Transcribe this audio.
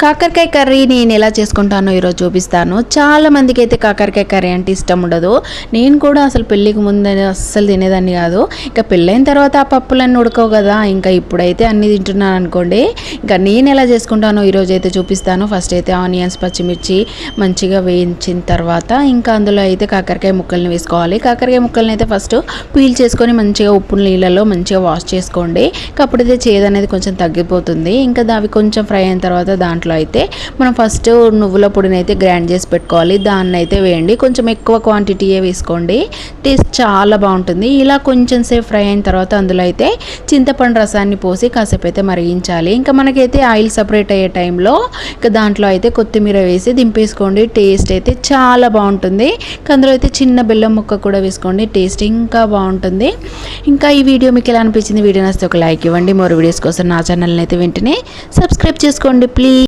కాకరకాయ కర్రీ నేను ఎలా చేసుకుంటానో ఈరోజు చూపిస్తాను. చాలా మందికి అయితే కాకరకాయ కర్రీ అంటే ఇష్టం ఉండదు. నేను కూడా అసలు పెళ్ళికి ముందు అస్సలు తినేదాన్ని కాదు. ఇంకా పెళ్ళైన తర్వాత ఆ పప్పులన్నీ ఉడకవు కదా, ఇంకా ఇప్పుడైతే అన్నీ తింటున్నాను అనుకోండి. ఇంకా నేను ఎలా చేసుకుంటానో ఈరోజు అయితే చూపిస్తాను. ఫస్ట్ అయితే ఆనియన్స్, పచ్చిమిర్చి మంచిగా వేయించిన తర్వాత ఇంకా అందులో అయితే కాకరకాయ ముక్కల్ని వేసుకోవాలి. కాకరకాయ ముక్కల్ని అయితే ఫస్ట్ పీల్ చేసుకొని మంచిగా ఉప్పు నీళ్ళలో మంచిగా వాష్ చేసుకోండి. అప్పుడైతే చేదు అనేది కొంచెం తగ్గిపోతుంది. ఇంకా అవి కొంచెం ఫ్రై అయిన తర్వాత దాంట్లో అయితే మనం ఫస్ట్ నువ్వుల పొడిని అయితే గ్రైండ్ చేసి పెట్టుకోవాలి. దాన్ని అయితే వేయండి. కొంచెం ఎక్కువ క్వాంటిటీయే వేసుకోండి, టేస్ట్ చాలా బాగుంటుంది. ఇలా కొంచెం సేపు ఫ్రై అయిన తర్వాత అందులో అయితే చింతపండు రసాన్ని పోసి కాసేపు అయితే మరిగించాలి. ఇంకా మనకైతే ఆయిల్ సపరేట్ అయ్యే టైంలో ఇంకా దాంట్లో అయితే కొత్తిమీర వేసి దింపేసుకోండి. టేస్ట్ అయితే చాలా బాగుంటుంది. అందులో అయితే చిన్న బెల్లం ముక్క కూడా వేసుకోండి, టేస్ట్ ఇంకా బాగుంటుంది. ఇంకా ఈ వీడియో మీకు ఎలా అనిపించింది? వీడియో నచ్చితే ఒక లైక్ ఇవ్వండి. మరో వీడియోస్ కోసం నా ఛానల్ని అయితే వెంటనే సబ్స్క్రైబ్ చేసుకోండి ప్లీజ్.